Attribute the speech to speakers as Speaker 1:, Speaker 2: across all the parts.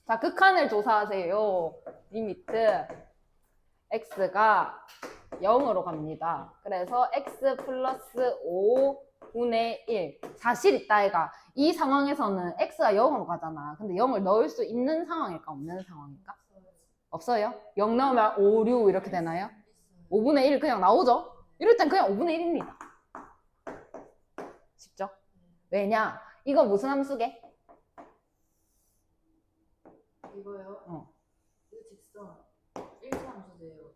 Speaker 1: 자, 극한을 조사하세요. 리미트 x가 0으로 갑니다. 그래서 x 플러스 5분의 1. 사실 있다, 애가. 이 상황에서는 x가 0으로 가잖아. 근데 0을 넣을 수 있는 상황일까, 없는 상황일까? 없어요? 0 넣으면 5, 6 이렇게 되나요? 5분의 1 그냥 나오죠? 이럴 땐 그냥 5분의 1입니다. 쉽죠? 왜냐? 이거 무슨 함수게?
Speaker 2: 이거요? 이거 직선 1차함수돼요.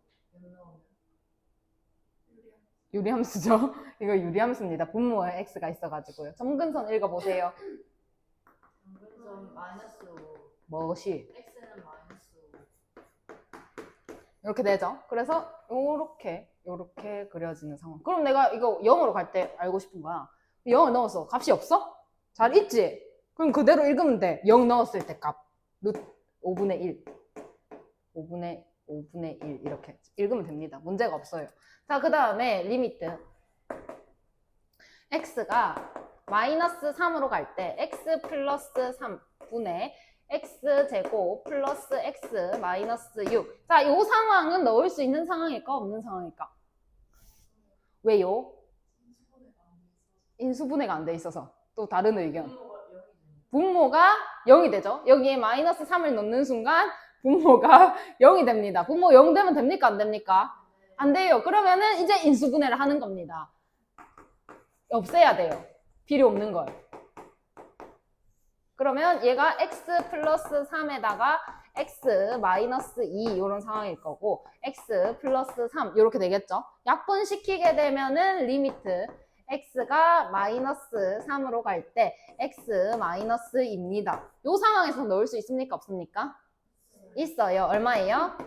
Speaker 1: 유리함수죠? 이거 유리함수입니다. 분모에 x가 있어가지고요. 점근선 읽어보세요.
Speaker 2: 점근선 마이너스 5.
Speaker 1: 무엇이?
Speaker 2: x는 마이너스 5.
Speaker 1: 이렇게 되죠? 그래서 요렇게 그려지는 상황. 그럼 내가 이거 0으로 갈 때 알고 싶은 거야. 0을 넣었어. 값이 없어? 잘 있지? 그럼 그대로 읽으면 돼. 0 넣었을 때 값. 루트 5분의 1. 5분의 1 이렇게 읽으면 됩니다. 문제가 없어요. 자, 그 다음에 리미트 x가 마이너스 3으로 갈 때 x 플러스 3분의 x제곱 플러스 x 마이너스 6. 자, 이 상황은 넣을 수 있는 상황일까 없는 상황일까? 왜요? 인수분해가 안 돼 있어서. 또 다른 의견. 분모가 0이 되죠. 여기에 마이너스 3을 넣는 순간 분모가 0이 됩니다. 분모 0 되면 됩니까? 안 됩니까? 안 돼요. 그러면은 이제 인수분해를 하는 겁니다. 없애야 돼요. 필요 없는 걸. 그러면 얘가 x 플러스 3에다가 x 마이너스 2 이런 상황일 거고 x 플러스 3 이렇게 되겠죠. 약분시키게 되면은 리미트 x가 마이너스 3으로 갈 때 x 마이너스입니다. 이 상황에서 넣을 수 있습니까? 없습니까? 있어요. 얼마예요?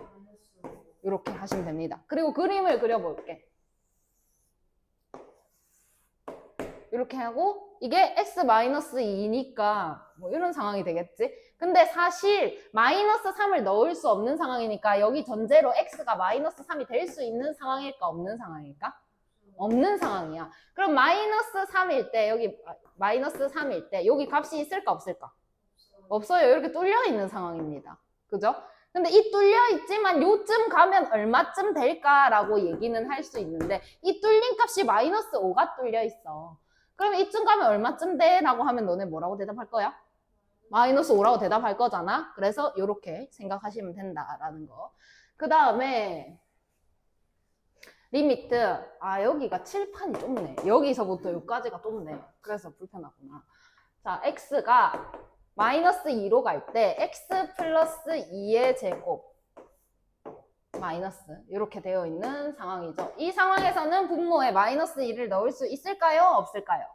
Speaker 1: 이렇게 하시면 됩니다. 그리고 그림을 그려볼게. 이렇게 하고 이게 x-2니까 뭐 이런 상황이 되겠지. 근데 사실 마이너스 3을 넣을 수 없는 상황이니까 여기 전제로 x가 마이너스 3이 될 수 있는 상황일까 없는 상황일까? 없는 상황이야. 그럼 마이너스 3일 때 여기 마이너스 3일 때 여기 값이 있을까 없을까? 없어요. 이렇게 뚫려 있는 상황입니다. 그죠? 근데 이 뚫려 있지만 요쯤 가면 얼마쯤 될까라고 얘기는 할 수 있는데 이 뚫린 값이 마이너스 5가 뚫려 있어. 그러면 이쯤 가면 얼마쯤 돼? 라고 하면 너네 뭐라고 대답할 거야? 마이너스 5라고 대답할 거잖아. 그래서 이렇게 생각하시면 된다라는 거. 그 다음에 리미트. 여기가 칠판이 좁네. 여기서부터 여기까지가 좁네. 그래서 불편하구나. 자, x가 마이너스 2로 갈 때 x 플러스 2의 제곱 마이너스 이렇게 되어 있는 상황이죠. 이 상황에서는 분모에 마이너스 1을 넣을 수 있을까요? 없을까요?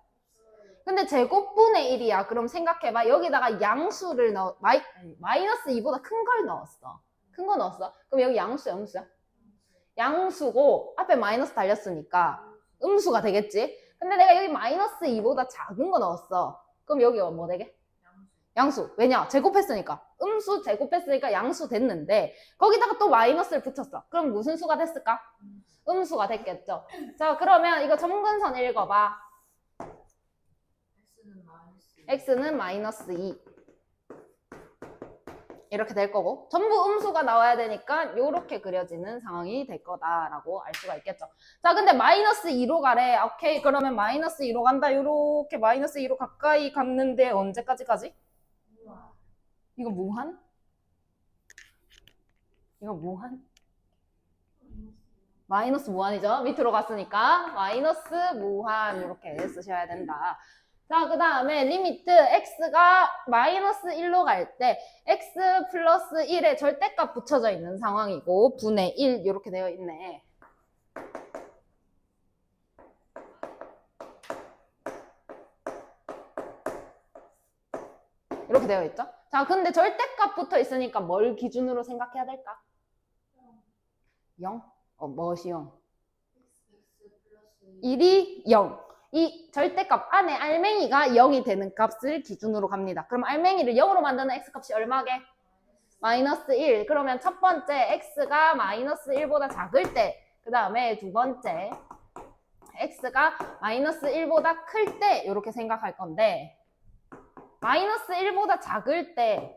Speaker 1: 근데 제곱분의 1이야. 그럼 생각해봐. 여기다가 양수를 마이너스 2보다 큰 걸 넣었어. 큰 거 넣었어. 그럼 여기 양수야, 음수야? 양수고 앞에 마이너스 달렸으니까 음수가 되겠지. 근데 내가 여기 마이너스 2보다 작은 거 넣었어. 그럼 여기가 뭐 되게? 양수. 왜냐? 제곱했으니까. 음수 제곱했으니까 양수 됐는데 거기다가 또 마이너스를 붙였어. 그럼 무슨 수가 됐을까? 음수가 됐겠죠. 자, 그러면 이거 점근선 읽어봐. x는 마이너스 2. 이렇게 될 거고 전부 음수가 나와야 되니까 이렇게 그려지는 상황이 될 거다라고 알 수가 있겠죠. 자, 근데 마이너스 2로 가래. 오케이, 그러면 마이너스 2로 간다. 이렇게 마이너스 2로 가까이 갔는데 언제까지까지? 이거 무한? 이거 무한? 마이너스 무한이죠. 밑으로 갔으니까 마이너스 무한 이렇게 쓰셔야 된다. 자, 그 다음에 리미트 x가 마이너스 1로 갈 때 x 플러스 1에 절대값 붙여져 있는 상황이고 분의 1 이렇게 되어 있네. 이렇게 되어 있죠. 자, 근데 절대값 붙어 있으니까 뭘 기준으로 생각해야 될까? 0? 무엇이 0? 1이 0. 이 절대값 안에 알맹이가 0이 되는 값을 기준으로 갑니다. 그럼 알맹이를 0으로 만드는 x값이 얼마게? 마이너스 1. 그러면 첫 번째 x가 마이너스 1보다 작을 때, 그 다음에 두 번째 x가 마이너스 1보다 클 때 이렇게 생각할 건데 마이너스 1보다 작을 때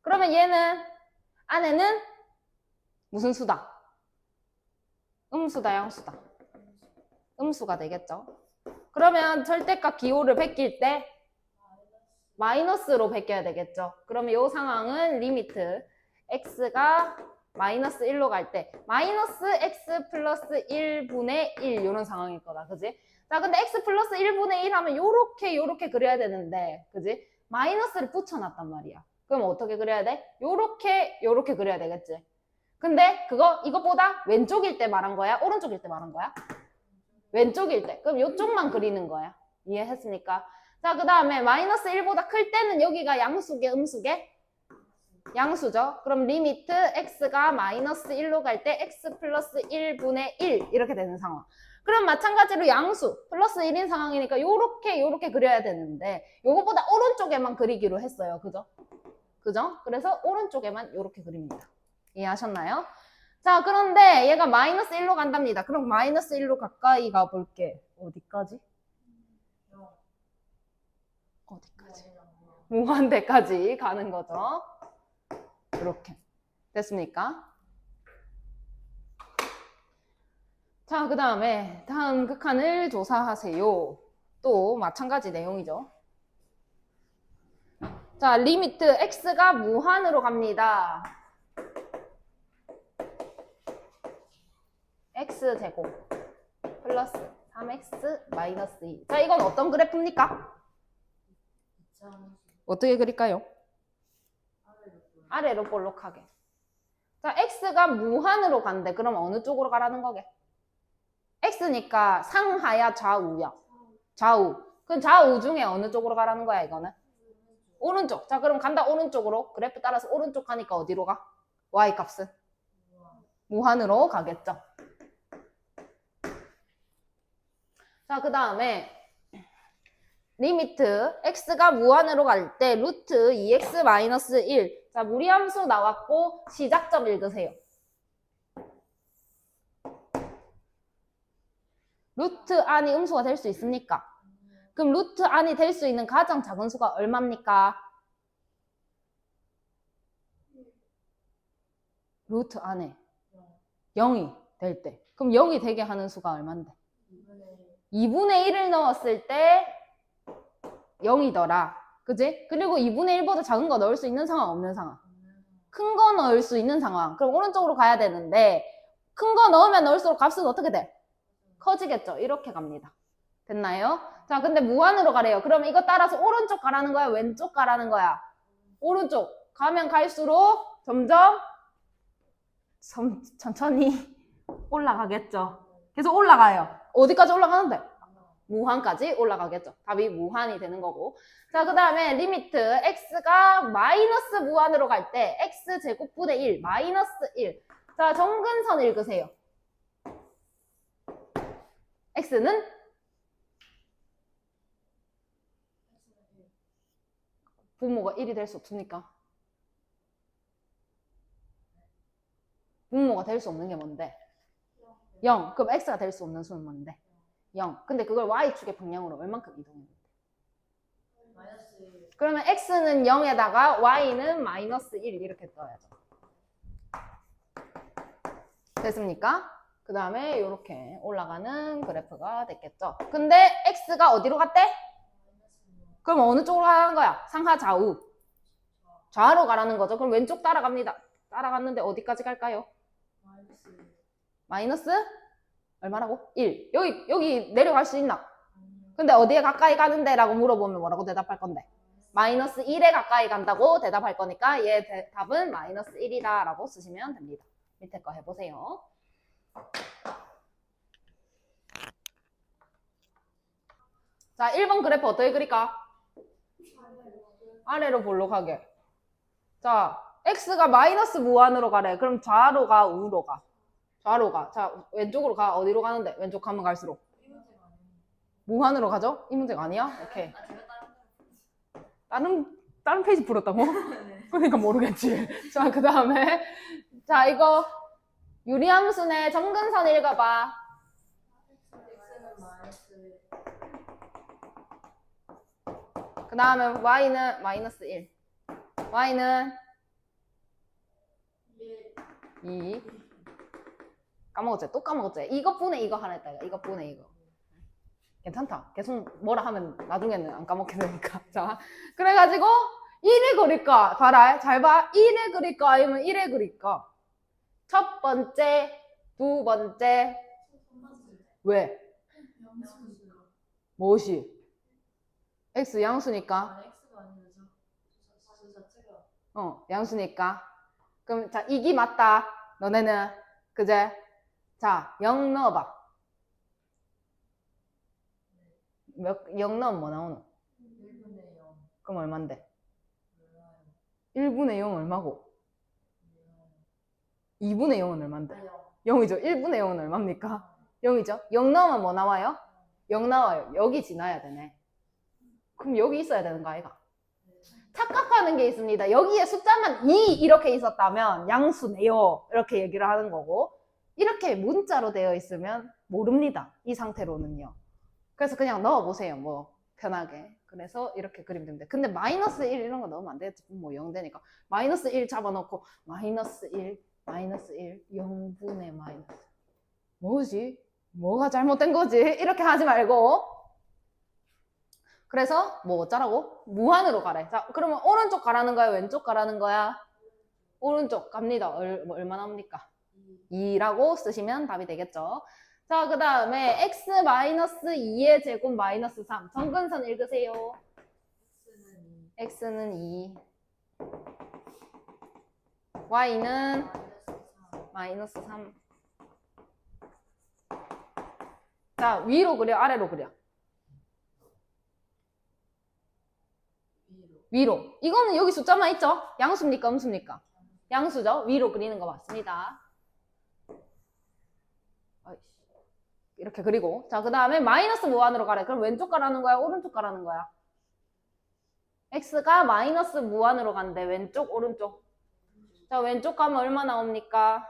Speaker 1: 그러면 얘는 안에는 무슨 수다? 음수다, 양수다? 음수가 되겠죠. 그러면 절대값 기호를 베낄 때 마이너스로 베껴야 되겠죠. 그러면 이 상황은 리미트 x가 마이너스 1로 갈 때 마이너스 x 플러스 1분의 1 이런 상황일 거다. 그지? 자, 근데 x 플러스 1분의 1 하면 요렇게 그려야 되는데, 그지? 마이너스를 붙여놨단 말이야. 그럼 어떻게 그려야 돼? 요렇게 그려야 되겠지. 근데 이것보다 왼쪽일 때 말한 거야? 오른쪽일 때 말한 거야? 왼쪽일 때. 그럼 요쪽만 그리는 거야. 이해했습니까? 자, 그 다음에 마이너스 1보다 클 때는 여기가 양수계, 음수계? 양수죠. 그럼 리미트 x가 마이너스 1로 갈 때 x 플러스 1분의 1 이렇게 되는 상황. 그럼 마찬가지로 양수 플러스 1인 상황이니까 요렇게 그려야 되는데 요거보다 오른쪽에만 그리기로 했어요. 그죠? 그래서 오른쪽에만 요렇게 그립니다. 이해하셨나요? 자, 그런데 얘가 마이너스 1로 간답니다. 그럼 마이너스 1로 가까이 가볼게. 어디까지? 어디까지? 무한대까지 가는 거죠. 이렇게. 됐습니까? 자, 그 다음에 다음 극한을 조사하세요. 또 마찬가지 내용이죠. 자, 리미트 x가 무한으로 갑니다. x제곱 플러스 3x 마이너스 2. 자, 이건 어떤 그래프입니까? 어떻게 그릴까요? 아래로 볼록하게. 자, x가 무한으로 간대. 그럼 어느 쪽으로 가라는 거게? x니까 상하야, 좌우야? 좌우. 그럼 좌우 중에 어느 쪽으로 가라는 거야, 이거는? 오른쪽. 자, 그럼 간다, 오른쪽으로. 그래프 따라서 오른쪽 가니까 어디로 가? y 값은? 무한으로 가겠죠. 자, 그 다음에 리미트 x가 무한으로 갈 때 루트 2x 마이너스 1. 자, 무리함수 나왔고 시작점 읽으세요. 루트 안이 음수가 될 수 있습니까? 그럼 루트 안이 될 수 있는 가장 작은 수가 얼마입니까? 루트 안에 0이 될 때. 그럼 0이 되게 하는 수가 얼만데? 2분의 1을 넣었을 때 0이더라. 그지? 그리고 2분의 1보다 작은 거 넣을 수 있는 상황, 없는 상황? 큰 거 넣을 수 있는 상황. 그럼 오른쪽으로 가야 되는데 큰 거 넣으면 넣을수록 값은 어떻게 돼? 커지겠죠. 이렇게 갑니다. 됐나요? 자, 근데 무한으로 가래요. 그러면 이거 따라서 오른쪽 가라는 거야? 왼쪽 가라는 거야? 오른쪽. 가면 갈수록 점점 천천히 올라가겠죠. 계속 올라가요. 어디까지 올라가는데? 무한까지 올라가겠죠. 답이 무한이 되는 거고. 자, 그 다음에 리미트 x가 마이너스 무한으로 갈 때 x제곱분의 1, 마이너스 1. 자, 정근선 읽으세요. x는 분모가 1이 될 수 없습니까? 분모가 될 수 없는 게 뭔데? 0. 그럼 x가 될 수 없는 수는 뭔데? 0. 근데 그걸 y축의 방향으로 얼만큼 이동했는데? 그러면 x는 0에다가 y는 마이너스 1 이렇게 떠야죠. 됐습니까? 그 다음에 이렇게 올라가는 그래프가 됐겠죠. 근데 x가 어디로 갔대? 그럼 어느 쪽으로 가는 거야? 상하 좌우. 좌로 가라는 거죠. 그럼 왼쪽 따라갑니다. 따라갔는데 어디까지 갈까요? 마이너스? 얼마라고? 1. 여기 내려갈 수 있나? 근데 어디에 가까이 가는데? 라고 물어보면 뭐라고 대답할 건데? 마이너스 1에 가까이 간다고 대답할 거니까 얘 답은 마이너스 1이다 라고 쓰시면 됩니다. 밑에 거 해보세요. 자, 1번 그래프 어떻게 그릴까? 아래로 볼록하게. 자, x가 마이너스 무한으로 가래. 그럼 좌로 가, 우로 가? 좌로 가. 자, 왼쪽으로 가. 어디로 가는데? 왼쪽 가면 갈수록. 무한으로 가죠? 이 문제가 아니야? 오케이. 다른 페이지 풀었다고? 그러니까 모르겠지. 자, 그 다음에. 자, 이거 유리함수네. 정근선 읽어봐. 그 다음에 y는 마이너스 1. y는 2 까먹었지? 또 까먹었지? 이것분의 이거 하나 했다. 이것분의 이거. 괜찮다. 계속 뭐라 하면 나중에는 안 까먹게 되니까. 자, 그래가지고 1을 그릴까? 봐라. 잘 봐. 1을 그릴까? 아니면 1을 그릴까? 첫 번째, 두 번째. 왜? 무엇이? X 양수니까.
Speaker 2: 아니 X가 아니라 저 자체가
Speaker 1: 양수니까. 그럼 자, 이기 맞다. 너네는. 그제? 자, 0 넣어봐. 0 넣으면 뭐 나오노?
Speaker 2: 1분의 0
Speaker 1: 그럼 얼만데? 1분의 0 얼마고? 2분의 0은 얼만데? 0이죠. 1분의 0은 얼마입니까? 0이죠. 0 넣으면 뭐 나와요? 0 나와요. 여기 지나야 되네. 그럼 여기 있어야 되는 거 아이가? 착각하는 게 있습니다. 여기에 숫자만 2 이렇게 있었다면 양수네요. 이렇게 얘기를 하는 거고 이렇게 문자로 되어 있으면 모릅니다. 이 상태로는요. 그래서 그냥 넣어보세요. 뭐 편하게. 그래서 이렇게 그리면 됩니다. 근데 마이너스 1 이런 거 넣으면 안 되겠지. 뭐 0 되니까. 마이너스 1 잡아놓고 마이너스 1, 마이너스 1, 0분의 마이너스. 뭐지? 뭐가 잘못된 거지? 이렇게 하지 말고. 그래서 뭐 어쩌라고? 무한으로 가래. 자, 그러면 오른쪽 가라는 거야? 왼쪽 가라는 거야? 오른쪽 갑니다. 얼마 나옵니까? 2라고 쓰시면 답이 되겠죠. 자, 그 다음에 x-2의 제곱 마이너스 3. 정근선 읽으세요. x는 2. y는 마이너스 3. 자, 위로 그려, 아래로 그려? 위로. 이거는 여기 숫자만 있죠? 양수입니까? 음수입니까? 양수죠? 위로 그리는 거 맞습니다. 이렇게 그리고. 자, 그 다음에 마이너스 무한으로 가래. 그럼 왼쪽 가라는 거야? 오른쪽 가라는 거야? x가 마이너스 무한으로 간대. 왼쪽, 오른쪽. 자, 왼쪽 가면 얼마 나옵니까?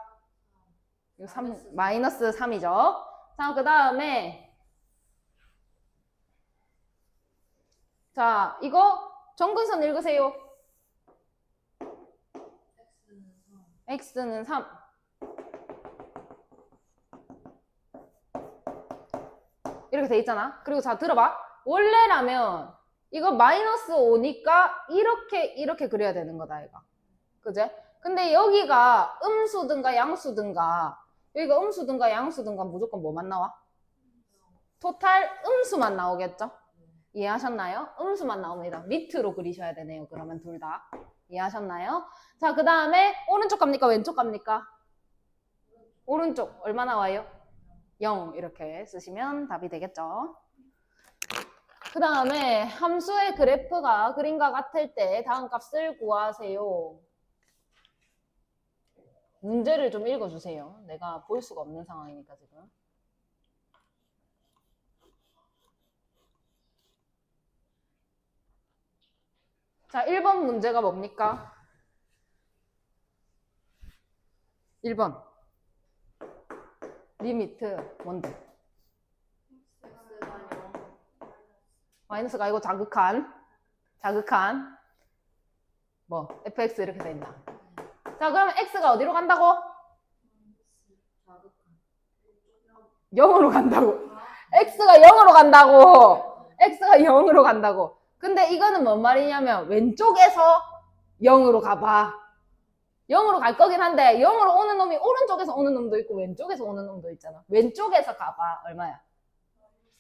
Speaker 1: 이거 3, 마이너스 3이죠. 자, 그 다음에 자, 이거 정근선 읽으세요. x는 3. 이렇게 돼 있잖아. 그리고 자, 들어봐. 원래라면 이거 마이너스 5니까 이렇게 그려야 되는 거다, 얘가. 그제? 근데 여기가 음수든가 양수든가, 여기가 음수든가 양수든가 무조건 뭐만 나와? 토탈 음수만 나오겠죠? 이해하셨나요? 음수만 나옵니다. 밑으로 그리셔야 되네요. 그러면 둘 다. 이해하셨나요? 자, 그 다음에 오른쪽 갑니까? 왼쪽 갑니까? 오른쪽 얼마 나와요? 0 이렇게 쓰시면 답이 되겠죠. 그 다음에 함수의 그래프가 그림과 같을 때 다음 값을 구하세요. 문제를 좀 읽어주세요. 내가 볼 수가 없는 상황이니까 지금. 자, 1번 문제가 뭡니까? 1번. 리미트 뭔데? 마이너스가 아니고 자극한 뭐 fx 이렇게 돼 있나? 자, 그럼 x가 어디로 간다고? 0으로 간다고. x가 0으로 간다고. x가 0으로 간다고. 근데 이거는 뭔 말이냐면 왼쪽에서 0으로 가봐. 0으로 갈 거긴 한데 0으로 오는 놈이 오른쪽에서 오는 놈도 있고 왼쪽에서 오는 놈도 있잖아. 왼쪽에서 가봐. 얼마야?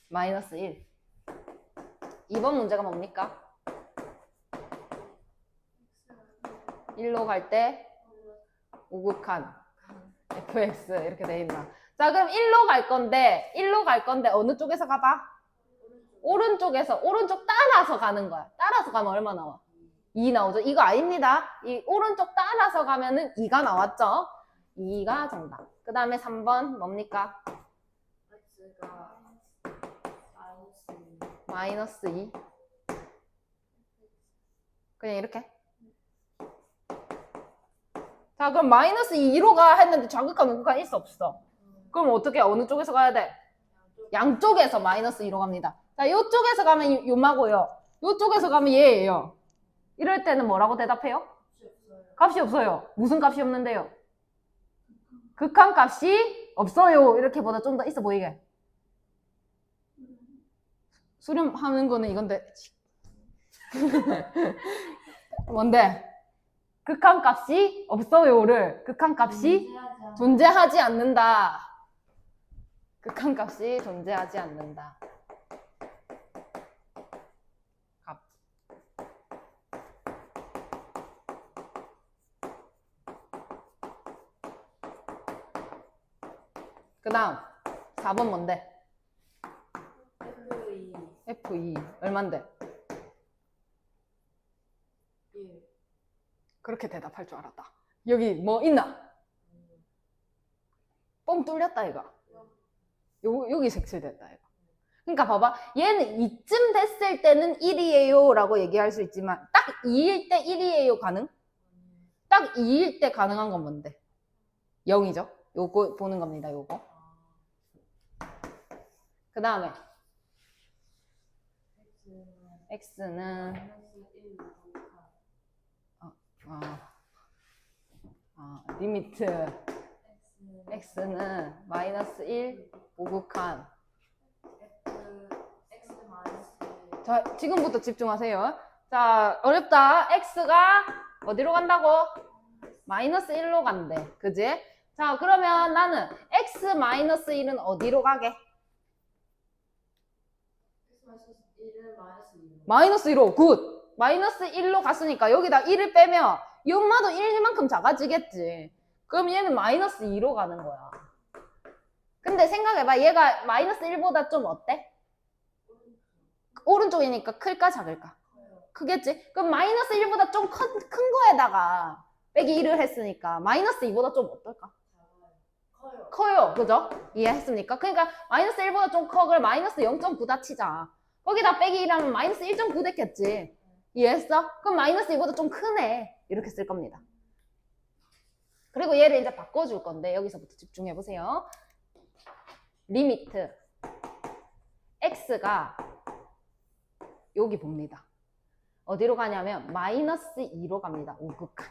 Speaker 1: 마이너스 1. 2번 문제가 뭡니까? 1로 갈 때 오극한 fx 이렇게 돼 있나? 자, 그럼 1로 갈 건데 어느 쪽에서 가봐? 오른쪽에서 오른쪽 따라서 가는 거야. 따라서 가면 얼마 나와? 2 나오죠. 이거 아닙니다. 이 오른쪽 따라서 가면은 2가 나왔죠. 2가 정답. 그 다음에 3번 뭡니까?
Speaker 2: x가
Speaker 1: 마이너스 2. 그냥 이렇게. 자, 그럼 마이너스 2로 가 했는데 자극한 우극한 있어 없어? 그럼 어떻게 어느 쪽에서 가야 돼? 양쪽에서 마이너스 2로 갑니다. 자, 이쪽에서 가면 요마고요. 이쪽에서 가면 얘예요. 이럴 때는 뭐라고 대답해요? 값이 없어요. 무슨 값이 없는데요? 극한값이 없어요. 이렇게 보다 좀 더 있어 보이게. 수렴하는 거는 이건데. 뭔데? 극한값이 없어요를 극한값이 존재하지 않는다. 극한값이 존재하지 않는다. 값. 그 다음 4번 뭔데? F2 얼만데?
Speaker 2: 1.
Speaker 1: 그렇게 대답할 줄 알았다. 여기 뭐 있나? 뻥 뚫렸다 이거. 여기 색칠됐다 이거. 그러니까 봐봐. 얘는 이쯤 됐을 때는 1이에요 라고 얘기할 수 있지만 딱 2일 때 1이에요 가능? 딱 2일 때 가능한 건 뭔데? 0이죠. 요거 보는 겁니다. 요거. 그 다음에 x는 리미트 x는 마이너스 1 오극한. 자, 지금부터 집중하세요. 자, 어렵다. x가 어디로 간다고? 마이너스 1로 간대. 그지? 자, 그러면 나는 x 마이너스 1은 어디로 가게? 마이너스 1로. 굿. 마이너스 1로 갔으니까 여기다 1을 빼면 이 엄마도 1만큼 작아지겠지. 그럼 얘는 마이너스 2로 가는 거야. 근데 생각해봐. 얘가 마이너스 1보다 좀 어때? 오른쪽이니까 클까 작을까? 크겠지? 그럼 마이너스 1보다 좀 큰 거에다가 빼기 1을 했으니까 마이너스 2보다 좀 어떨까? 커요. 그죠? 이해했습니까? 그러니까 마이너스 1보다 좀 커. 그걸 마이너스 0.9다 치자. 거기다 빼기 1하면 마이너스 1.9 됐겠지. 이해했어? 그럼 마이너스 2보다 좀 크네. 이렇게 쓸 겁니다. 그리고 얘를 이제 바꿔줄 건데 여기서부터 집중해보세요. 리미트 x가 여기 봅니다. 어디로 가냐면 마이너스 2로 갑니다. 오극한.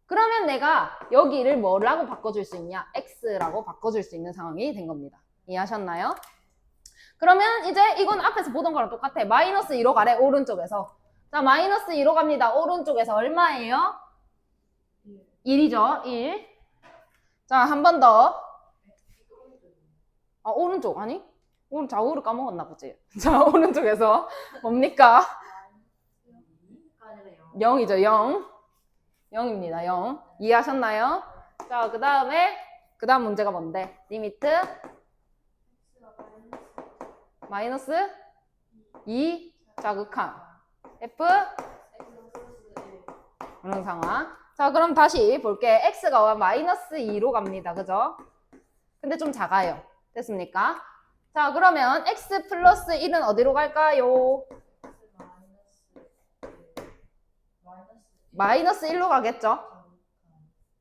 Speaker 1: 그러면 내가 여기를 뭐라고 바꿔줄 수 있냐? x라고 바꿔줄 수 있는 상황이 된 겁니다. 이해하셨나요? 그러면 이제 이건 앞에서 보던 거랑 똑같아. 마이너스 2로 가래. 오른쪽에서. 자, 마이너스 2로 갑니다. 오른쪽에서 얼마예요? 1이죠. 1. 자, 한 번 더. 오른쪽 아니? 오늘 좌우를 까먹었나 보지. 자, 오른쪽에서 뭡니까? 0이죠. 0. 0입니다. 0. 이해하셨나요? 자, 그 다음 문제가 뭔데? 리미트 마이너스 2 자극한 f 이런 상황. 자, 그럼 다시 볼게. x가 마이너스 2로 갑니다. 그죠? 근데 좀 작아요. 됐습니까? 자, 그러면 x 플러스 1은 어디로 갈까요? 마이너스 1로 가겠죠?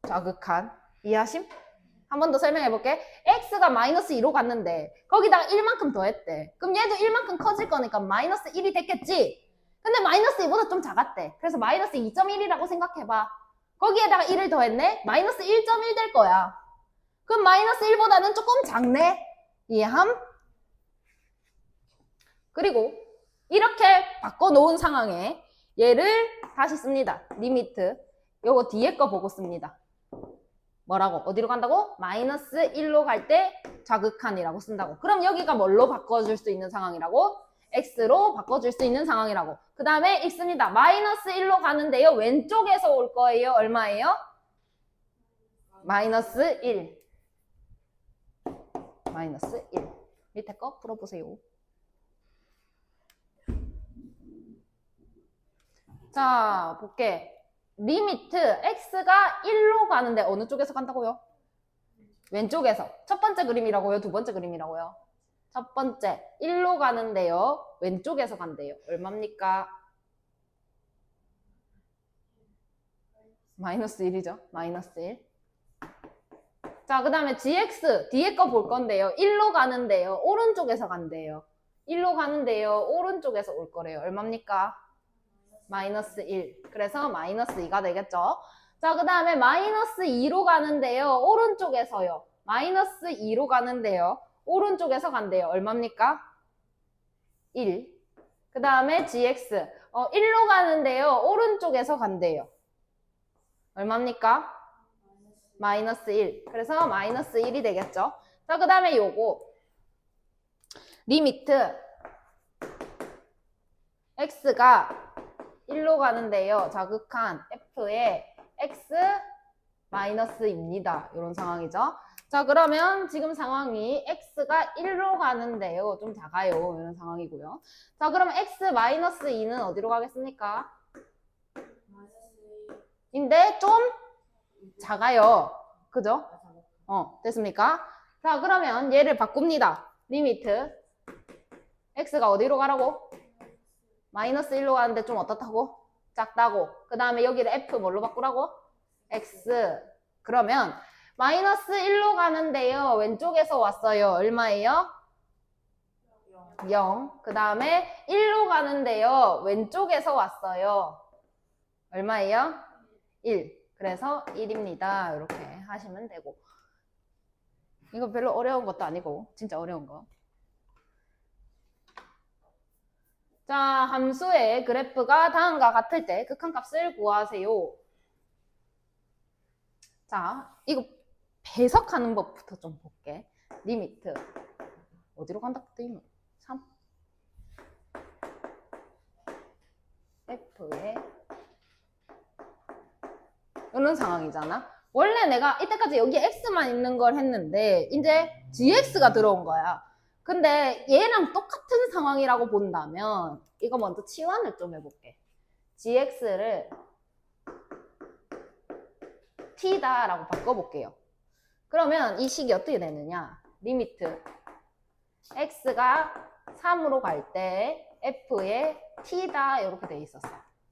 Speaker 1: 자극한. 이해하심? 한 번 더 설명해 볼게. x가 마이너스 2로 갔는데 거기다가 1만큼 더했대. 그럼 얘도 1만큼 커질 거니까 마이너스 1이 됐겠지? 근데 마이너스 2보다 좀 작았대. 그래서 마이너스 2.1이라고 생각해봐. 거기에다가 1을 더했네? 마이너스 1.1 될 거야. 그럼 마이너스 1보다는 조금 작네? 이해함? 그리고 이렇게 바꿔놓은 상황에 얘를 다시 씁니다. 리미트. 요거 뒤에 거 보고 씁니다. 뭐라고? 어디로 간다고? 마이너스 1로 갈 때 자극한이라고 쓴다고. 그럼 여기가 뭘로 바꿔줄 수 있는 상황이라고? x로 바꿔줄 수 있는 상황이라고. 그 다음에 읽습니다. 마이너스 1로 가는데요. 왼쪽에서 올 거예요. 얼마예요? 마이너스 1. 마이너스 1. 밑에 거 풀어보세요. 자, 볼게. 리미트 x가 1로 가는데 어느 쪽에서 간다고요? 왼쪽에서. 첫 번째 그림이라고요? 두 번째 그림이라고요? 첫 번째 1로 가는데요. 왼쪽에서 간대요. 얼마입니까? 마이너스 1이죠. 마이너스 1. 자, 그 다음에 gx 뒤에 거 볼 건데요. 1로 가는데요. 오른쪽에서 간대요. 1로 가는데요. 오른쪽에서 올 거래요. 얼마입니까? 마이너스 1. 그래서 마이너스 2가 되겠죠. 자, 그 다음에 마이너스 2로 가는데요. 오른쪽에서요. 마이너스 2로 가는데요. 오른쪽에서 간대요. 얼마입니까? 1. 그 다음에 gx. 1로 가는데요. 오른쪽에서 간대요. 얼마입니까? 마이너스 1. 그래서 마이너스 1이 되겠죠. 자, 그 다음에 요거. 리미트. x가 1로 가는데요. 자극한 f의 x 마이너스입니다. 이런 상황이죠. 자, 그러면 지금 상황이 x가 1로 가는데요. 좀 작아요. 이런 상황이고요. 자, 그러면 x 마이너스 2는 어디로 가겠습니까? 인데 좀 작아요. 그죠? 됐습니까? 자, 그러면 얘를 바꿉니다. 리미트. x가 어디로 가라고? 마이너스 1로 가는데 좀 어떻다고? 작다고. 그 다음에 여기를 f 뭘로 바꾸라고? x. 그러면 마이너스 1로 가는데요. 왼쪽에서 왔어요. 얼마예요? 0. 그 다음에 1로 가는데요. 왼쪽에서 왔어요. 얼마예요? 1. 그래서 1입니다. 이렇게 하시면 되고. 이거 별로 어려운 것도 아니고 진짜 어려운 거. 자, 함수의 그래프가 다음과 같을 때 극한값을 구하세요. 자, 이거 배석하는 법부터 좀 볼게. 리미트. 어디로 간다? 3. f의 이런 상황이잖아. 원래 내가 이때까지 여기 x만 있는 걸 했는데 이제 gx가 들어온 거야. 근데 얘랑 똑같은 상황이라고 본다면 이거 먼저 치환을 좀 해볼게. gx를 t다라고 바꿔볼게요. 그러면 이 식이 어떻게 되느냐? 리미트 x가 3으로 갈 때 f의 t다 이렇게 돼 있었어.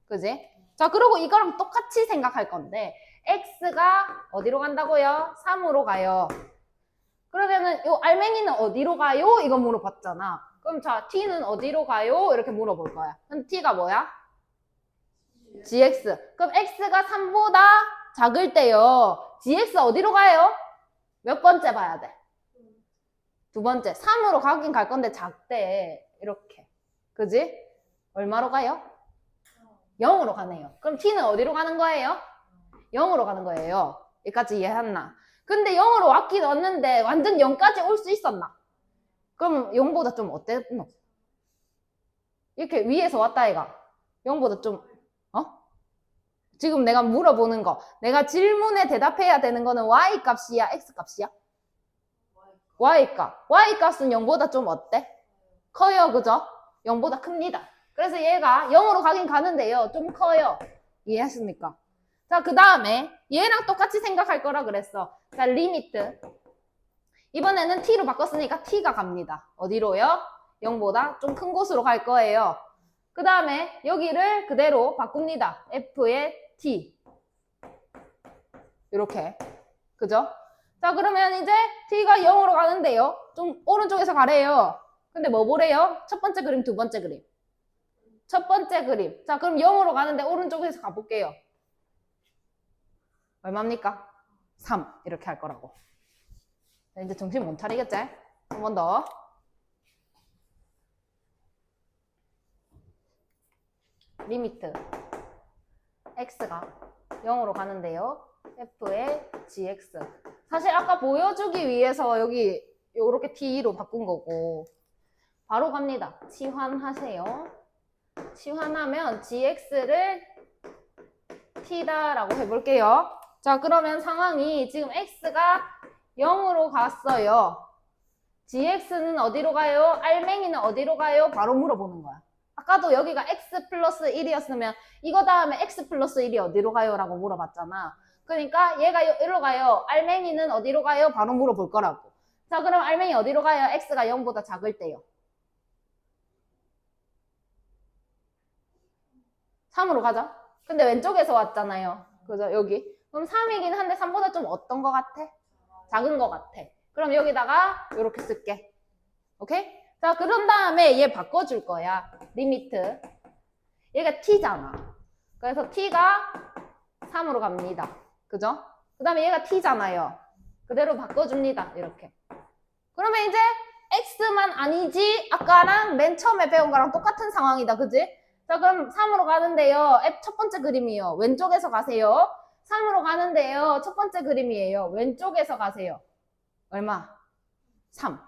Speaker 1: 그지? 자, 그리고 이거랑 똑같이 생각할 건데 x가 어디로 간다고요? 3으로 가요. 그러면은 요 알맹이는 어디로 가요? 이거 물어봤잖아. 그럼 자, t는 어디로 가요? 이렇게 물어볼 거야. 근데 t가 뭐야? gx. 그럼 x가 3보다 작을 때요. gx 어디로 가요? 몇 번째 봐야 돼? 두 번째. 3으로 가긴 갈 건데 작대. 이렇게. 그지? 얼마로 가요? 0으로 가네요. 그럼 t는 어디로 가는 거예요? 0으로 가는 거예요. 여기까지 이해했나? 근데 0으로 왔긴 왔는데 완전 0까지 올 수 있었나? 그럼 0보다 좀 어땠노? 이렇게 위에서 왔다 얘가 0보다 좀 지금 내가 물어보는 거 내가 질문에 대답해야 되는 거는 y 값이야 x 값이야? y 값. y 값은 0보다 좀 어때? 커요. 그죠? 0보다 큽니다. 그래서 얘가 0으로 가긴 가는데요. 좀 커요. 이해하십니까? 자, 그 다음에 얘랑 똑같이 생각할 거라 그랬어. 자, 리미트. 이번에는 t로 바꿨으니까 t가 갑니다. 어디로요? 0보다 좀 큰 곳으로 갈 거예요. 그 다음에 여기를 그대로 바꿉니다. f의 t. 이렇게. 그죠? 자, 그러면 이제 t가 0으로 가는데요. 좀 오른쪽에서 가래요. 근데 뭐 보래요? 첫 번째 그림, 두 번째 그림. 첫 번째 그림. 자, 그럼 0으로 가는데 오른쪽에서 가볼게요. 얼마입니까? 3. 이렇게 할 거라고. 자, 이제 정신 못 차리겠지? 한 번 더. 리미트. x가 0으로 가는데요. f의 gx. 사실 아까 보여주기 위해서 여기 요렇게 t로 바꾼 거고. 바로 갑니다. 치환하세요. 치환하면 gx를 t다라고 해볼게요. 자, 그러면 상황이 지금 x가 0으로 갔어요. gx는 어디로 가요? 알맹이는 어디로 가요? 바로 물어보는 거야. 아까도 여기가 x 플러스 1이었으면 이거 다음에 x 플러스 1이 어디로 가요? 라고 물어봤잖아. 그러니까 얘가 여기로 가요. 알맹이는 어디로 가요? 바로 물어볼 거라고. 자, 그럼 알맹이 어디로 가요? x가 0보다 작을 때요. 3으로 가자. 근데 왼쪽에서 왔잖아요. 그죠? 여기. 그럼 3이긴 한데 3보다 좀 어떤 거 같아? 작은 거 같아. 그럼 여기다가 이렇게 쓸게. 오케이? 자, 그런 다음에 얘 바꿔줄 거야. 리미트. 얘가 t잖아. 그래서 t가 3으로 갑니다. 그죠? 그 다음에 얘가 t잖아요. 그대로 바꿔줍니다. 이렇게. 그러면 이제 x만 아니지 아까랑 맨 처음에 배운 거랑 똑같은 상황이다. 그지? 자, 그럼 3으로 가는데요. 첫 번째 그림이요. 왼쪽에서 가세요. 3으로 가는데요. 첫 번째 그림이에요. 왼쪽에서 가세요. 얼마? 3.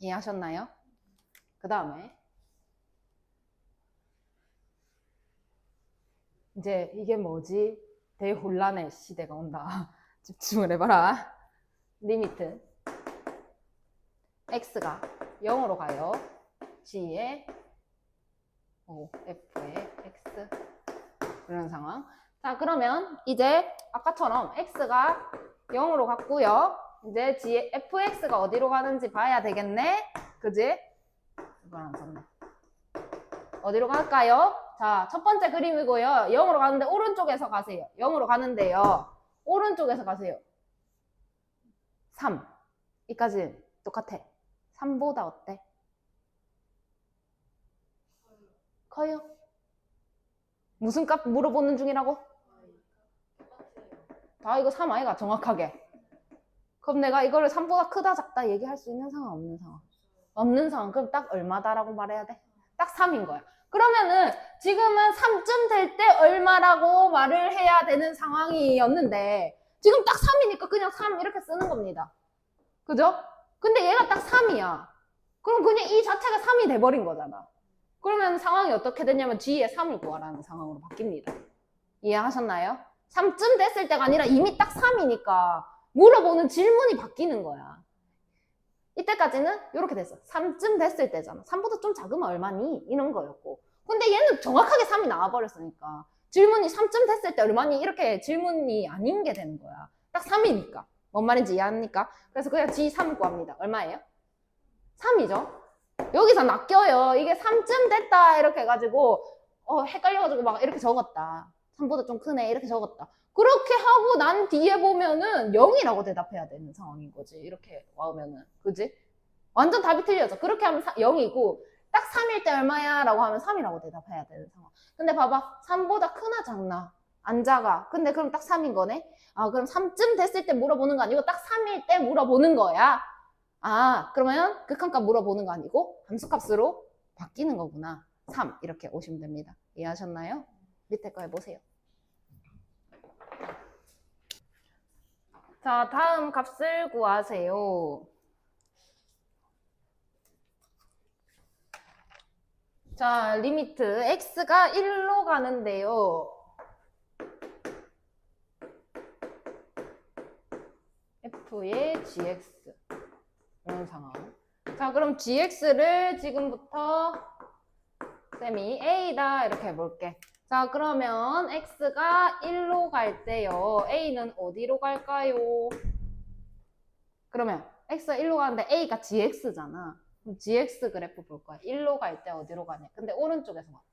Speaker 1: 이해하셨나요? 그 다음에 이제 이게 뭐지? 대혼란의 시대가 온다. 집중을 해봐라. 리미트 x가 0으로 가요. g의 f의 x 이런 상황. 자, 그러면 이제 아까처럼 x가 0으로 갔고요. 이제 g의 fx가 어디로 가는지 봐야 되겠네. 그지? 이건 안 썼네. 어디로 갈까요? 자, 첫 번째 그림이고요. 0으로 가는데 오른쪽에서 가세요. 0으로 가는데요. 오른쪽에서 가세요. 3. 이까지 똑같아. 3보다 어때? 커요? 무슨 값 물어보는 중이라고? 아, 이거 3 아이가 정확하게. 그럼 내가 이거를 3보다 크다 작다 얘기할 수 있는 상황 없는 상황? 없는 상황. 그럼 딱 얼마다라고 말해야 돼? 딱 3인 거야. 그러면은 지금은 3쯤 될 때 얼마라고 말을 해야 되는 상황이었는데 지금 딱 3이니까 그냥 3 이렇게 쓰는 겁니다. 그죠? 근데 얘가 딱 3이야. 그럼 그냥 이 자체가 3이 돼버린 거잖아. 그러면 상황이 어떻게 되냐면 g의 3을 구하라는 상황으로 바뀝니다. 이해하셨나요? 3쯤 됐을 때가 아니라 이미 딱 3이니까 물어보는 질문이 바뀌는 거야. 이때까지는 이렇게 됐어. 3쯤 됐을 때잖아. 3보다 좀 작으면 얼마니? 이런 거였고. 근데 얘는 정확하게 3이 나와버렸으니까 질문이 3쯤 됐을 때 얼마니? 이렇게 질문이 아닌 게 되는 거야. 딱 3이니까. 뭔 말인지 이해합니까? 그래서 그냥 G3 구합니다. 얼마예요? 3이죠. 여기서 낚여요. 이게 3쯤 됐다 이렇게 해가지고 헷갈려가지고 막 이렇게 적었다. 3보다 좀 크네 이렇게 적었다. 그렇게 하고 난 뒤에 보면은 0이라고 대답해야 되는 상황인 거지. 이렇게 와오면은. 그지? 완전 답이 틀려져. 그렇게 하면 0이고 딱 3일 때 얼마야? 라고 하면 3이라고 대답해야 되는 상황. 근데 봐봐. 3보다 크나 작나? 안 작아. 근데 그럼 딱 3인 거네? 아, 그럼 3쯤 됐을 때 물어보는 거 아니고 딱 3일 때 물어보는 거야. 아, 그러면 극한값 물어보는 거 아니고 함수값으로 바뀌는 거구나. 3 이렇게 오시면 됩니다. 이해하셨나요? 밑에 거 해보세요. 자, 다음 값을 구하세요. 자, 리미트 x가 1로 가는데요. f의 gx 이런 상황. 자, 그럼 gx를 지금부터 쌤이 a다 이렇게 해볼게. 자, 그러면 x가 1로 갈 때요. a는 어디로 갈까요? 그러면 x가 1로 가는데 a가 gx잖아. 그럼 gx 그래프 볼 거야. 1로 갈 때 어디로 가냐? 근데 오른쪽에서 봤대.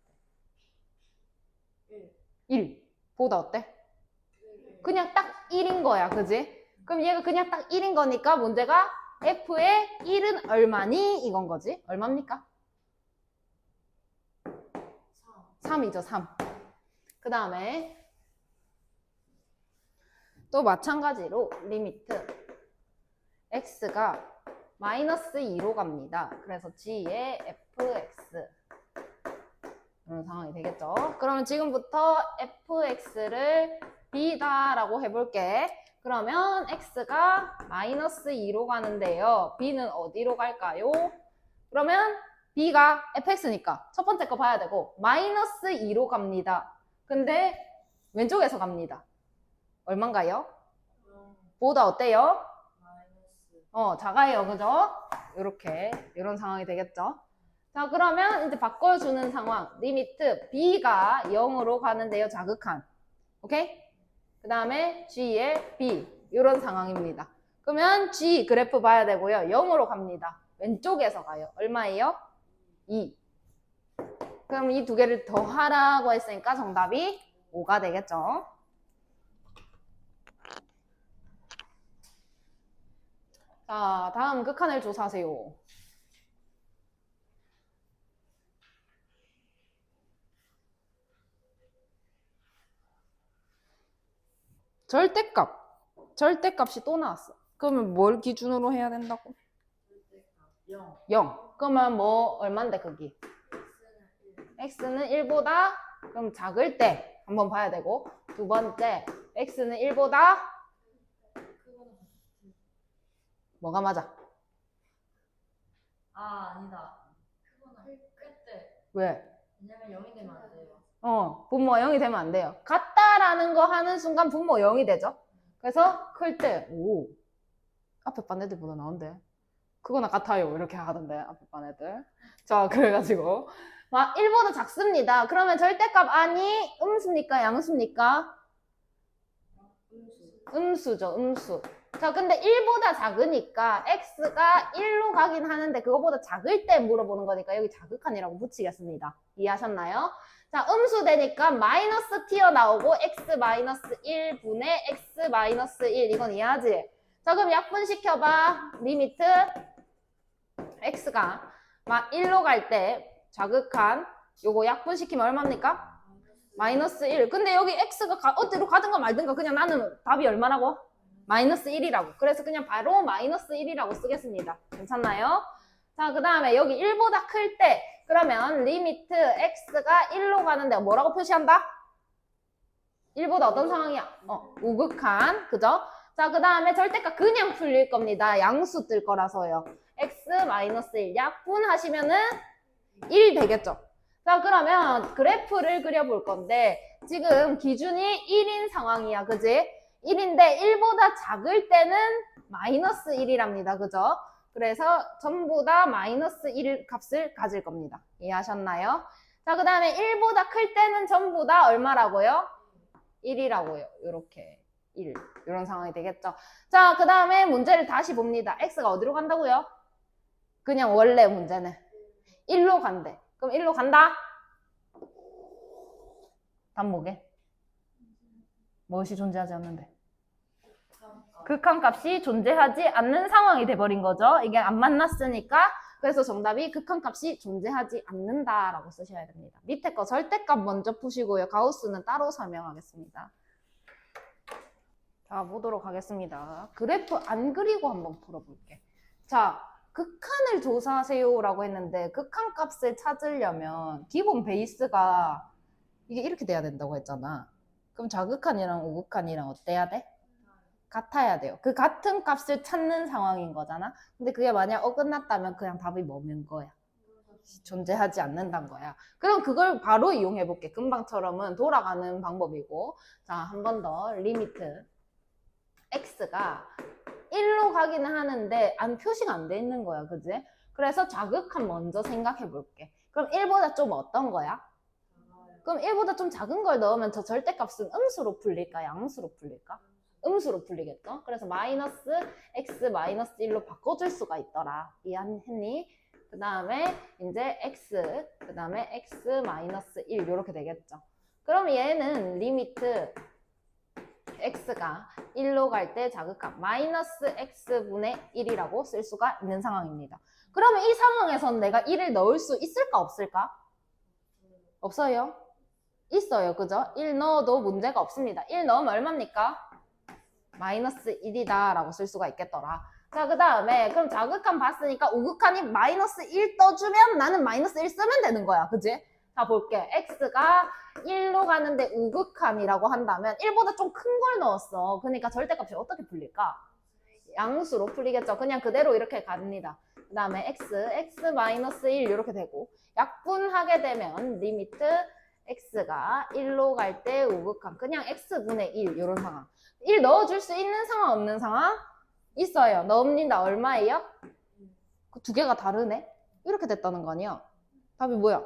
Speaker 1: 1. 보다 어때? 그냥 딱 1인 거야. 그지? 그럼 얘가 그냥 딱 1인 거니까 문제가 f의 1은 얼마니? 이건 거지. 얼마입니까? 3이죠. 3. 그 다음에 또 마찬가지로 리미트 x가 마이너스 2로 갑니다. 그래서 g의 fx 이런 상황이 되겠죠. 그러면 지금부터 fx를 b다라고 해볼게. 그러면 x가 마이너스 2로 가는데요. b는 어디로 갈까요? 그러면 b가 fx니까 첫 번째 거 봐야 되고 마이너스 2로 갑니다. 근데 왼쪽에서 갑니다. 얼만가요? 보다 어때요? 작아요. 그죠? 이렇게 이런 상황이 되겠죠. 자, 그러면 이제 바꿔주는 상황. 리미트 b가 0으로 가는데요. 자극한. 오케이? 그 다음에 g의 b 이런 상황입니다. 그러면 g 그래프 봐야 되고요. 0으로 갑니다. 왼쪽에서 가요. 얼마예요? 2. 그럼 이 두 개를 더하라고 했으니까 정답이 5가 되겠죠. 자, 다음 극한을 조사하세요. 절대값이 또 나왔어. 그러면 뭘 기준으로 해야 된다고?
Speaker 2: 0.
Speaker 1: 0. 그러면 뭐 얼만데 거기? x는 1보다 그럼 작을 때 한번 봐야 되고, 두 번째 x는 1보다 뭐가 맞아?
Speaker 2: 아니다. 크거나 클 때.
Speaker 1: 왜?
Speaker 2: 왜냐면 0이 되면 안 돼요.
Speaker 1: 분모가 0이 되면 안 돼요. 같다라는 거 하는 순간 분모 0이 되죠. 그래서 클 때, 오, 앞에 반 애들보다 나은데. 그거나 같아요. 이렇게 하던데, 앞에 반 애들. 자, 그래가지고. 막 1보다 작습니다. 그러면 절대값 아니? 음수입니까? 양수입니까? 음수죠, 음수. 자, 근데 1보다 작으니까 x가 1로 가긴 하는데 그거보다 작을 때 물어보는 거니까 여기 자극한이라고 붙이겠습니다. 이해하셨나요? 자, 음수 되니까 마이너스 튀어나오고 x 마이너스 1분의 x 마이너스 1 이건 이해하지? 자, 그럼 약분시켜봐. 리미트 x가 막 1로 갈 때 자극한 요거 약분시키면 얼마입니까? 마이너스 1. 근데 여기 x가 어디로 가든가 말든가 그냥 나는 답이 얼마라고? 마이너스 1이라고. 그래서 그냥 바로 마이너스 1이라고 쓰겠습니다. 괜찮나요? 자, 그 다음에 여기 1보다 클 때 그러면 리미트 x가 1로 가는데 뭐라고 표시한다? 1보다 어떤 상황이야? 우극한. 그죠? 자, 그 다음에 절대값 그냥 풀릴 겁니다. 양수 뜰 거라서요. x 마이너스 1 약분하시면은 1 되겠죠? 자, 그러면 그래프를 그려볼 건데 지금 기준이 1인 상황이야. 그지? 1인데 1보다 작을 때는 마이너스 1이랍니다. 그죠? 그래서 전부 다 마이너스 1 값을 가질 겁니다. 이해하셨나요? 자, 그 다음에 1보다 클 때는 전부 다 얼마라고요? 1이라고요. 이렇게 1. 이런 상황이 되겠죠. 자, 그 다음에 문제를 다시 봅니다. x가 어디로 간다고요? 그냥 원래 문제는 1로 간대. 그럼 1로 간다? 답 뭐게? 무엇이 존재하지 않는데? 극한값이 존재하지 않는 상황이 돼버린 거죠. 이게 안 만났으니까. 그래서 정답이 극한값이 존재하지 않는다라고 쓰셔야 됩니다. 밑에 거 절대값 먼저 푸시고요. 가우스는 따로 설명하겠습니다. 자, 보도록 하겠습니다. 그래프 안 그리고 한번 풀어볼게. 자, 극한을 조사하세요라고 했는데 극한값을 찾으려면 기본 베이스가 이게 이렇게 돼야 된다고 했잖아. 그럼 좌극한이랑 우극한이랑 어때야 돼? 같아야 돼요. 그 같은 값을 찾는 상황인 거잖아. 근데 그게 만약 어긋났다면 그냥 답이 뭐면 거야? 존재하지 않는다는 거야. 그럼 그걸 바로 이용해 볼게. 금방처럼은 돌아가는 방법이고. 자, 한 번 더 리미트 x가 1로 가기는 하는데 표시가 안 돼 있는 거야. 그지? 그래서 좌극한 먼저 생각해 볼게. 그럼 1보다 좀 어떤 거야? 그럼 1보다 좀 작은 걸 넣으면 저 절대값은 음수로 풀릴까? 양수로 풀릴까? 음수로 풀리겠죠? 그래서 마이너스 x 마이너스 1로 바꿔줄 수가 있더라. 이해했니? 그 다음에 이제 x, 그 다음에 x 마이너스 1 이렇게 되겠죠. 그럼 얘는 리미트 x가 1로 갈 때 자극한 마이너스 x분의 1이라고 쓸 수가 있는 상황입니다. 그러면 이 상황에선 내가 1을 넣을 수 있을까 없을까? 없어요. 있어요. 그죠? 1 넣어도 문제가 없습니다. 1 넣으면 얼마입니까? 마이너스 1이다 라고 쓸 수가 있겠더라. 자, 그 다음에 그럼 자극한 봤으니까 우극한이 마이너스 1 떠주면 나는 마이너스 1 쓰면 되는 거야. 그지? 자, 볼게. x가 1로 가는데 우극한이라고 한다면 1보다 좀 큰 걸 넣었어. 그러니까 절대값이 어떻게 풀릴까? 양수로 풀리겠죠. 그냥 그대로 이렇게 갑니다. 그 다음에 x 마이너스 1 이렇게 되고 약분하게 되면 리미트 x가 1로 갈 때 우극한 그냥 x분의 1 이런 상황. 1 넣어줄 수 있는 상황 없는 상황? 있어요. 넣습니다. 얼마예요? 그 두 개가 다르네? 이렇게 됐다는 거 아니야? 답이 뭐야?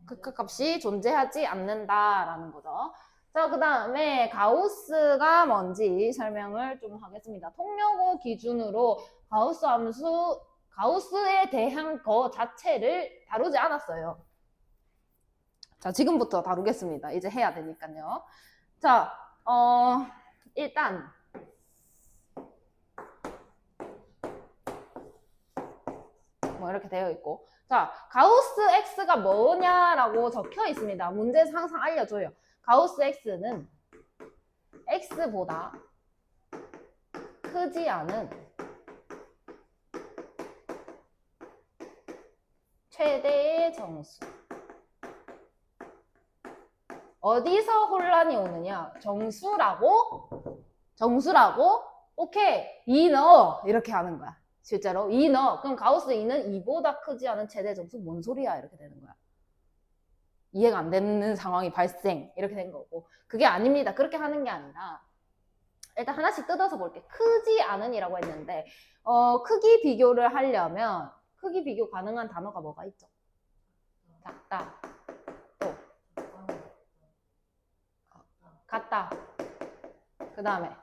Speaker 1: 극한값이 존재하지 않는다라는 거죠. 자, 그 다음에 가우스가 뭔지 설명을 좀 하겠습니다. 통요고 기준으로 가우스 함수, 가우스에 대한 거 자체를 다루지 않았어요. 자, 지금부터 다루겠습니다. 이제 해야 되니까요. 자, 일단 뭐 이렇게 되어 있고, 자, 가우스 x가 뭐냐라고 적혀 있습니다. 문제에서 항상 알려줘요. 가우스 x는 x보다 크지 않은 최대의 정수. 어디서 혼란이 오느냐? 정수라고? 오케이. 2 넣어. 이렇게 하는 거야. 실제로 2 넣어. 그럼 가우스 2는 2보다 크지 않은 최대 정수 뭔 소리야? 이렇게 되는 거야. 이해가 안 되는 상황이 발생. 이렇게 된 거고. 그게 아닙니다. 그렇게 하는 게 아니라 일단 하나씩 뜯어서 볼게. 크지 않은이라고 했는데 크기 비교를 하려면 크기 비교 가능한 단어가 뭐가 있죠? 작다. 또 같다. 그 다음에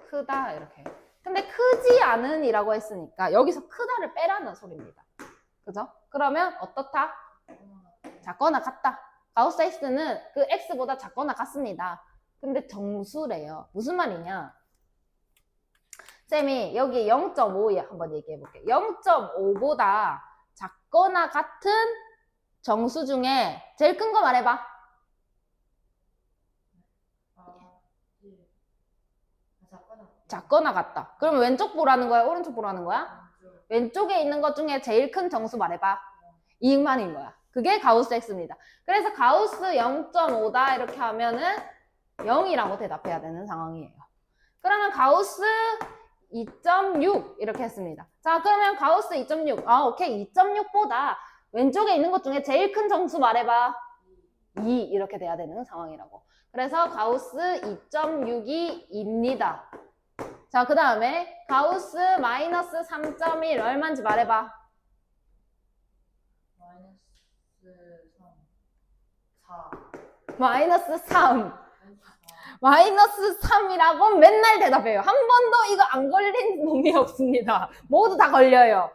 Speaker 1: 크다. 이렇게. 근데 크지 않은이라고 했으니까 여기서 크다를 빼라는 소리입니다. 그죠? 그러면 어떻다? 작거나 같다. 가우스 x는 그 x보다 작거나 같습니다. 근데 정수래요. 무슨 말이냐? 쌤이 여기 0.5 한번 얘기해 볼게요. 0.5보다 작거나 같은 정수 중에 제일 큰 거 말해봐. 작거나 같다. 그러면 왼쪽 보라는 거야? 오른쪽 보라는 거야? 왼쪽에 있는 것 중에 제일 큰 정수 말해봐. 2만인 거야. 그게 가우스 x입니다. 그래서 가우스 0.5다 이렇게 하면은 0이라고 대답해야 되는 상황이에요. 그러면 가우스 2.6 이렇게 했습니다. 자, 그러면 가우스 2.6. 오케이. 2.6보다 왼쪽에 있는 것 중에 제일 큰 정수 말해봐. 2 이렇게 돼야 되는 상황이라고. 그래서 가우스 2.6이 2입니다. 자, 그 다음에 가우스 마이너스 3.1 얼마인지 말해봐. 마이너스 3. 마이너스 3이라고 맨날 대답해요. 한 번도 이거 안 걸린 놈이 없습니다. 모두 다 걸려요.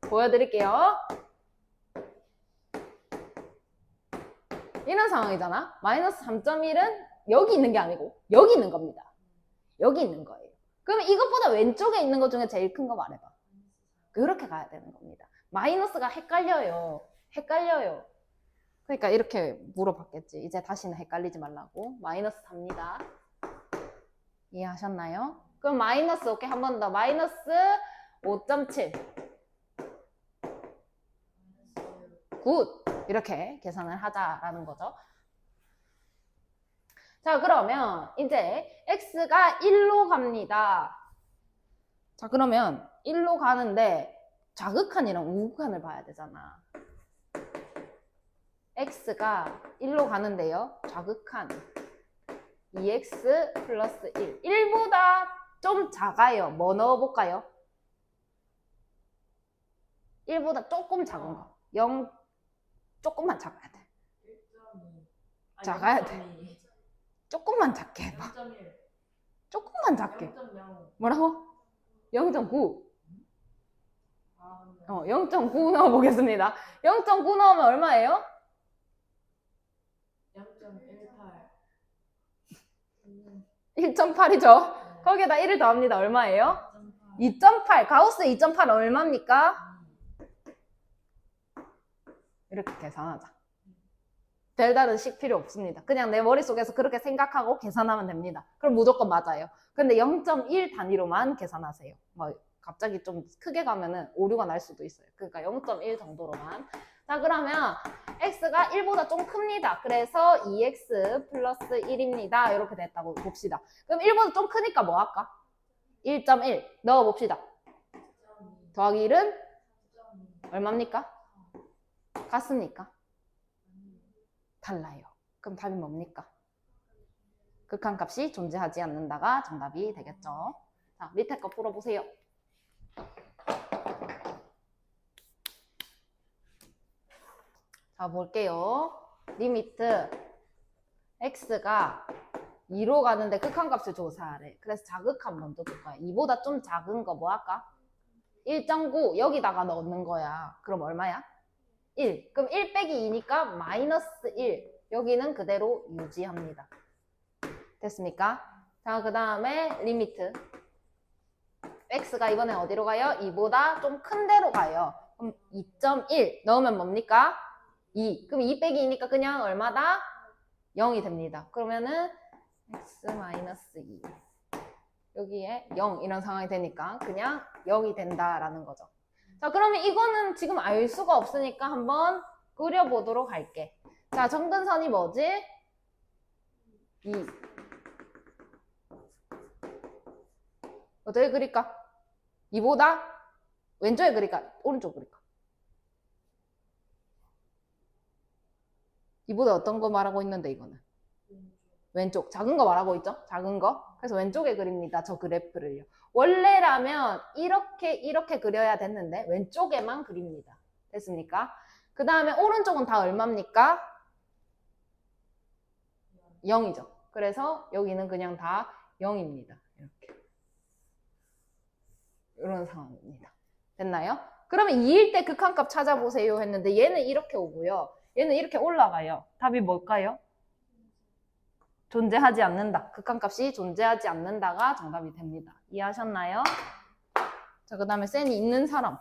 Speaker 1: 보여드릴게요. 이런 상황이잖아. 마이너스 3.1은 여기 있는 게 아니고 여기 있는 겁니다. 여기 있는 거예요. 그러면 이것보다 왼쪽에 있는 것 중에 제일 큰 거 말해봐. 그렇게 가야 되는 겁니다. 마이너스가 헷갈려요. 그러니까 이렇게 물어봤겠지. 이제 다시는 헷갈리지 말라고. 마이너스 4입니다. 이해하셨나요? 그럼 마이너스, 오케이. 한 번 더. 마이너스 5.7. 굿. 이렇게 계산을 하자라는 거죠. 자, 그러면 이제 x가 1로 갑니다. 자, 그러면 1로 가는데 좌극한이랑 우극한을 봐야 되잖아. x가 1로 가는데요. 좌극한 2x 플러스 1. 1보다 좀 작아요. 뭐 넣어볼까요? 1보다 조금 작은 거. 0 조금만 작아야 돼.
Speaker 2: 1.2.
Speaker 1: 작아야 돼. 조금만 작게 해봐.
Speaker 2: 0.1.
Speaker 1: 조금만 작게.
Speaker 2: 0.0.
Speaker 1: 뭐라고? 0.9. 0.9 넣어보겠습니다. 0.9 넣으면 얼마예요?
Speaker 2: 0.18.
Speaker 1: 1.8이죠? 거기에다 1을 더합니다. 얼마예요? 2.8. 가우스 2.8 얼마입니까? 이렇게 계산하자. 별다른 식 필요 없습니다. 그냥 내 머릿속에서 그렇게 생각하고 계산하면 됩니다. 그럼 무조건 맞아요. 근데 0.1 단위로만 계산하세요. 뭐 갑자기 좀 크게 가면은 오류가 날 수도 있어요. 그러니까 0.1 정도로만. 자, 그러면 x가 1보다 좀 큽니다. 그래서 2x 플러스 1입니다. 이렇게 됐다고 봅시다. 그럼 1보다 좀 크니까 뭐 할까? 1.1 넣어봅시다. 더하기 1은 얼마입니까? 같습니까? 달라요. 그럼 답이 뭡니까? 극한값이 존재하지 않는다가 정답이 되겠죠. 자, 밑에 거 풀어보세요. 자, 볼게요. 리미트 x가 2로 가는데 극한값을 조사하래. 그래서 자극한 먼저 볼 거야. 2보다 좀 작은 거 뭐 할까? 1.9 여기다가 넣는 거야. 그럼 얼마야? 1. 그럼 1 빼기 2니까 마이너스 1. 여기는 그대로 유지합니다. 됐습니까? 자, 그 다음에 리미트. x가 이번에 어디로 가요? 2보다 좀 큰 데로 가요. 그럼 2.1 넣으면 뭡니까? 2. 그럼 2 빼기 2니까 그냥 얼마다? 0이 됩니다. 그러면은 x-2 여기에 0 이런 상황이 되니까 그냥 0이 된다라는 거죠. 자, 그러면 이거는 지금 알 수가 없으니까 한번 그려보도록 할게. 자, 점근선이 뭐지? 2. 어떻게 그릴까? 2보다 왼쪽에 그릴까? 오른쪽 그릴까? 2보다 어떤 거 말하고 있는데 이거는? 왼쪽. 작은 거 말하고 있죠? 작은 거. 그래서 왼쪽에 그립니다. 저 그래프를요. 원래라면 이렇게 그려야 됐는데 왼쪽에만 그립니다. 됐습니까? 그 다음에 오른쪽은 다 얼마입니까? 0이죠. 그래서 여기는 그냥 다 0입니다. 이렇게. 이런 상황입니다. 됐나요? 그러면 2일 때 극한값 찾아보세요 했는데 얘는 이렇게 오고요. 얘는 이렇게 올라가요. 답이 뭘까요? 존재하지 않는다. 극한값이 존재하지 않는다가 정답이 됩니다. 이해하셨나요? 자, 그 다음에 센이 있는 사람.